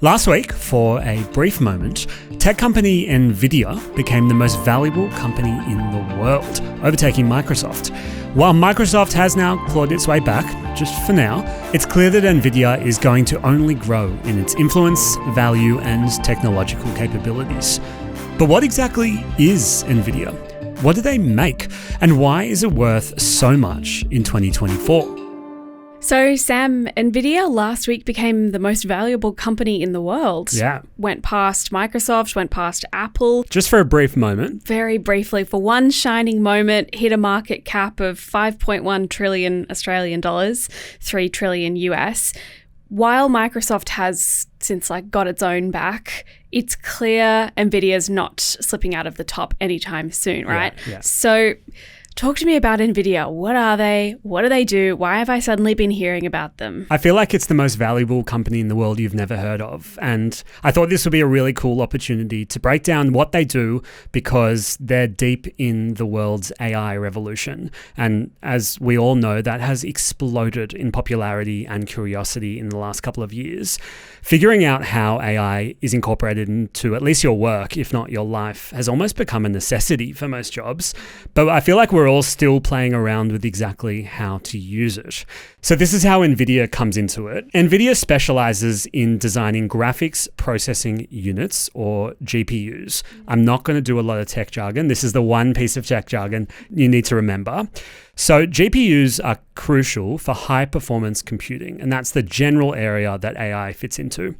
Last week, for a brief moment, tech company Nvidia became the most valuable company in the world, overtaking Microsoft. While Microsoft has now clawed its way back, just for now, it's clear that Nvidia is going to only grow in its influence, value, and technological capabilities. But what exactly is Nvidia? What do they make? And why is it worth so much in 2024? So, Sam, Nvidia last week became the most valuable company in the world. Yeah. Went past Microsoft, went past Apple. Just for a brief moment. Very briefly, for one shining moment, hit a market cap of 5.1 trillion Australian dollars, 3 trillion US. While Microsoft has since got its own back, it's clear Nvidia's not slipping out of the top anytime soon, right? Yeah. So talk to me about Nvidia. What are they? What do they do? Why have I suddenly been hearing about them? I feel like it's the most valuable company in the world you've never heard of. And I thought this would be a really cool opportunity to break down what they do because they're deep in the world's AI revolution. And as we all know, that has exploded in popularity and curiosity in the last couple of years. Figuring out how AI is incorporated into at least your work, if not your life, has almost become a necessity for most jobs. But I feel like we're all still playing around with exactly how to use it. So this is how Nvidia comes into it. Nvidia specializes in designing graphics processing units, or GPUs. I'm not going to do a lot of tech jargon. This is the one piece of tech jargon you need to remember. So GPUs are crucial for high performance computing, and that's the general area that AI fits into.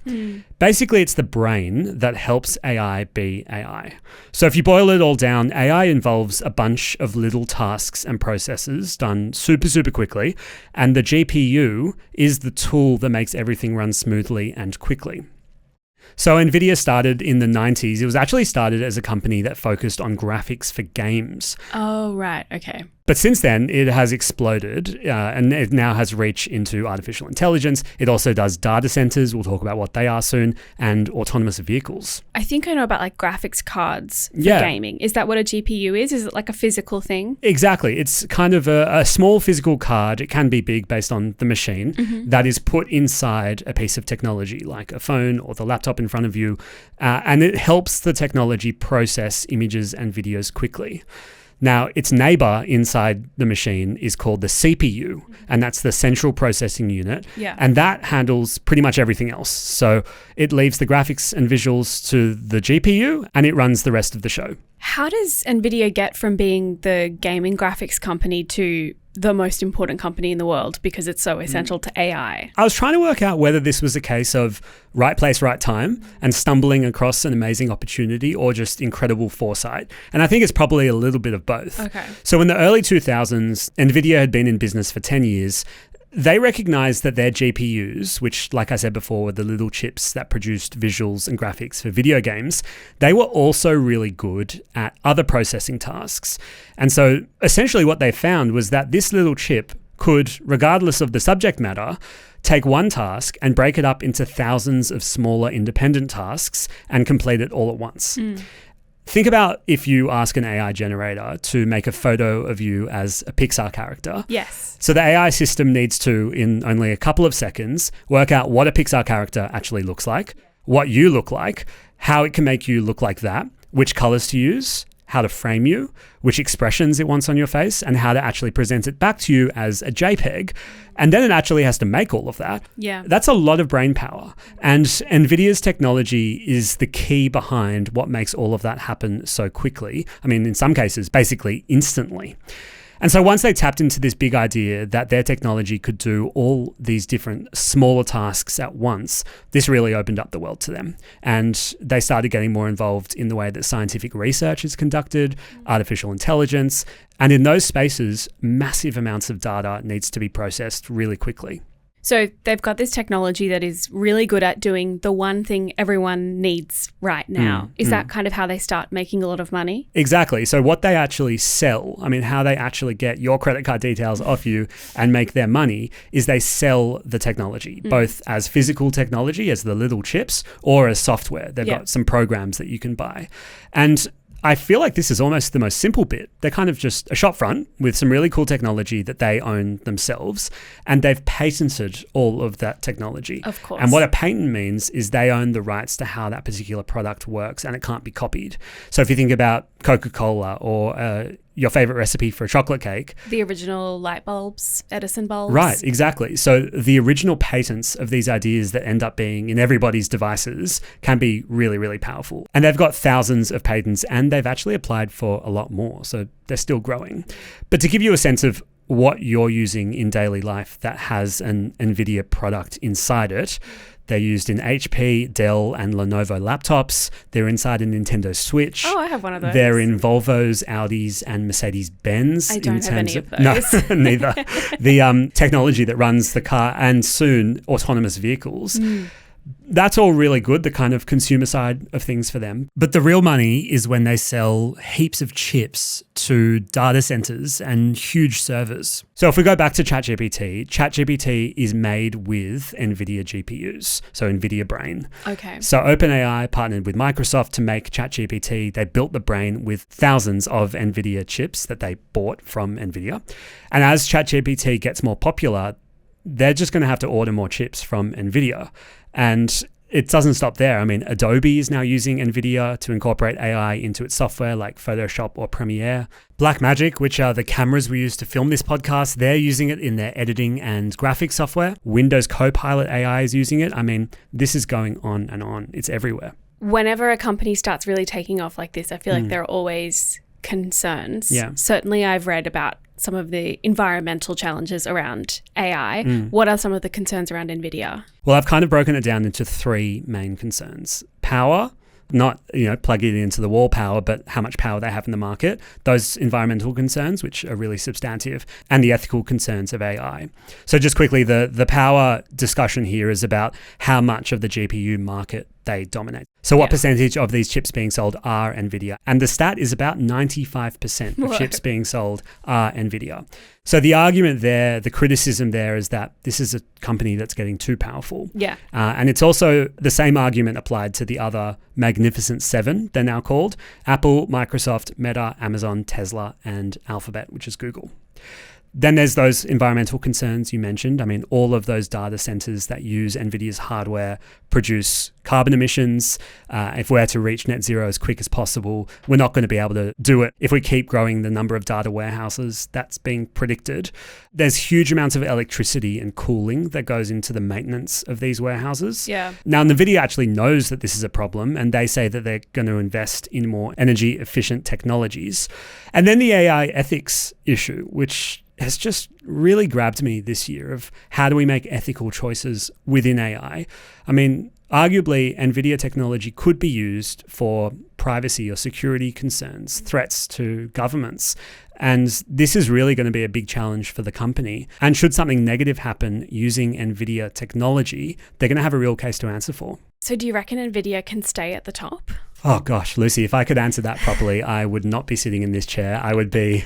Basically, it's the brain that helps AI be AI. So if you boil it all down, AI involves a bunch of little tasks and processes done super quickly, and the GPU is the tool that makes everything run smoothly and quickly. So Nvidia started in the 90s. It was actually started as a company that focused on graphics for games. Oh, right. Okay. But since then, it has exploded and it now has reach into artificial intelligence. It also does data centers. We'll talk about what they are soon, and autonomous vehicles. I think I know about graphics cards for gaming. Is that what a GPU is? Is it like a physical thing? Exactly. It's kind of a small physical card. It can be big based on the machine that is put inside a piece of technology like a phone or the laptop in front of you. And it helps the technology process images and videos quickly. Now, its neighbor inside the machine is called the CPU, and that's the central processing unit. Yeah. And that handles pretty much everything else. So it leaves the graphics and visuals to the GPU, and it runs the rest of the show. How does Nvidia get from being the gaming graphics company to the most important company in the world because it's so essential to AI? I was trying to work out whether this was a case of right place, right time and stumbling across an amazing opportunity or just incredible foresight. And I think it's probably a little bit of both. Okay. So in the early 2000s, Nvidia had been in business for 10 years. They recognized that their GPUs, which, like I said before, were the little chips that produced visuals and graphics for video games, they were also really good at other processing tasks. And so essentially what they found was that this little chip could, regardless of the subject matter, take one task and break it up into thousands of smaller independent tasks and complete it all at once. Think about if you ask an AI generator to make a photo of you as a Pixar character. Yes. So the AI system needs to, in only a couple of seconds, work out what a Pixar character actually looks like, what you look like, how it can make you look like that, which colors to use, how to frame you, which expressions it wants on your face, and how to actually present it back to you as a JPEG. And then it actually has to make all of that. Yeah. That's a lot of brain power. And NVIDIA's technology is the key behind what makes all of that happen so quickly. I mean, in some cases, basically instantly. And so once they tapped into this big idea that their technology could do all these different smaller tasks at once, this really opened up the world to them. And they started getting more involved in the way that scientific research is conducted, artificial intelligence, and in those spaces, massive amounts of data needs to be processed really quickly. So they've got this technology that is really good at doing the one thing everyone needs right now. Is that kind of how they start making a lot of money? Exactly. So what they actually sell, how they actually get your credit card details off you and make their money is they sell the technology, both as physical technology, as the little chips, or as software. They've got some programs that you can buy. And I feel like this is almost the most simple bit. They're kind of just a shop front with some really cool technology that they own themselves, and they've patented all of that technology. Of course. And what a patent means is they own the rights to how that particular product works, and it can't be copied. So if you think about Coca-Cola or your favorite recipe for a chocolate cake. The original light bulbs, Edison bulbs. Right, exactly. So the original patents of these ideas that end up being in everybody's devices can be really, really powerful. And they've got thousands of patents, and they've actually applied for a lot more. So they're still growing. But to give you a sense of what you're using in daily life that has an Nvidia product inside it, they're used in HP, Dell, and Lenovo laptops. They're inside a Nintendo Switch. Oh, I have one of those. They're in Volvos, Audis, and Mercedes-Benz. I don't have any of those. No, neither. The technology that runs the car, and soon autonomous vehicles. That's all really good, the kind of consumer side of things for them. But the real money is when they sell heaps of chips to data centers and huge servers. So if we go back to ChatGPT is made with Nvidia GPUs, so Nvidia Brain. Okay. So OpenAI partnered with Microsoft to make ChatGPT. They built the brain with thousands of Nvidia chips that they bought from Nvidia. And as ChatGPT gets more popular, they're just going to have to order more chips from Nvidia. And it doesn't stop there. I mean, Adobe is now using Nvidia to incorporate AI into its software like Photoshop or Premiere. Blackmagic, which are the cameras we use to film this podcast, they're using it in their editing and graphics software. Windows Copilot AI is using it. I mean, this is going on and on. It's everywhere. Whenever a company starts really taking off like this, I feel like there are always concerns. Yeah. Certainly I've read about some of the environmental challenges around AI. What are some of the concerns around Nvidia? Well, I've kind of broken it down into three main concerns. Power, not, plugging it into the wall power, but how much power they have in the market. Those environmental concerns, which are really substantive, and the ethical concerns of AI. So just quickly, the power discussion here is about how much of the GPU market they dominate. So what percentage of these chips being sold are Nvidia? And the stat is about 95% of chips being sold are Nvidia. So the argument there, the criticism there is that this is a company that's getting too powerful. Yeah. And it's also the same argument applied to the other Magnificent Seven, they're now called: Apple, Microsoft, Meta, Amazon, Tesla, and Alphabet, which is Google. Then there's those environmental concerns you mentioned. I mean, all of those data centers that use NVIDIA's hardware produce carbon emissions. If we're to reach net zero as quick as possible, we're not going to be able to do it if we keep growing the number of data warehouses that's being predicted. There's huge amounts of electricity and cooling that goes into the maintenance of these warehouses. Yeah. Now, NVIDIA actually knows that this is a problem, and they say that they're going to invest in more energy efficient technologies. And then the AI ethics issue, which has just really grabbed me this year, of how do we make ethical choices within AI? I mean, arguably, NVIDIA technology could be used for privacy or security concerns, threats to governments. And this is really going to be a big challenge for the company. And should something negative happen using NVIDIA technology, they're going to have a real case to answer for. So do you reckon NVIDIA can stay at the top? Oh gosh, Lucy, if I could answer that properly, I would not be sitting in this chair. I would be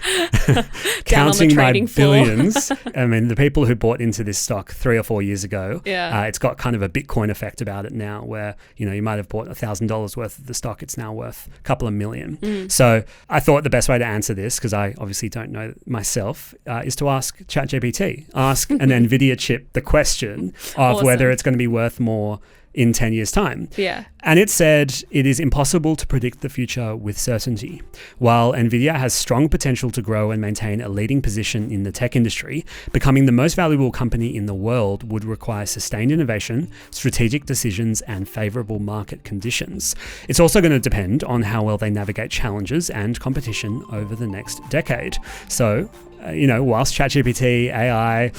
counting my billions. I mean, the people who bought into this stock 3 or 4 years ago, it's got kind of a Bitcoin effect about it now, where, you might have bought $1,000 worth of the stock. It's now worth a couple of million. So I thought the best way to answer this, because I obviously don't know myself, is to ask ChatGPT. Ask an NVIDIA chip the question of whether it's going to be worth more in 10 years' time. Yeah. And it said it is impossible to predict the future with certainty. While NVIDIA has strong potential to grow and maintain a leading position in the tech industry, becoming the most valuable company in the world would require sustained innovation, strategic decisions, and favorable market conditions. It's also going to depend on how well they navigate challenges and competition over the next decade. So, whilst ChatGPT, AI,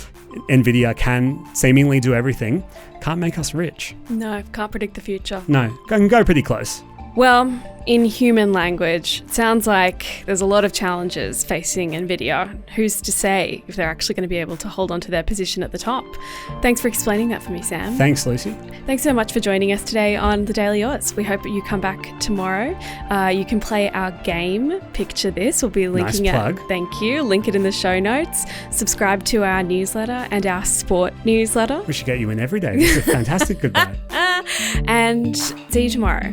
NVIDIA can seemingly do everything, can't make us rich. No, can't predict the future. No, can go pretty close. Well, in human language, it sounds like there's a lot of challenges facing NVIDIA. Who's to say if they're actually going to be able to hold on to their position at the top? Thanks for explaining that for me, Sam. Thanks, Lucy. Thanks so much for joining us today on the Daily Aus. We hope that you come back tomorrow. You can play our game, Picture This. We'll be linking nice plug. it. Thank you. Link it in the show notes. Subscribe to our newsletter and our sport newsletter. We should get you in every day. This is a fantastic goodbye. And see you tomorrow.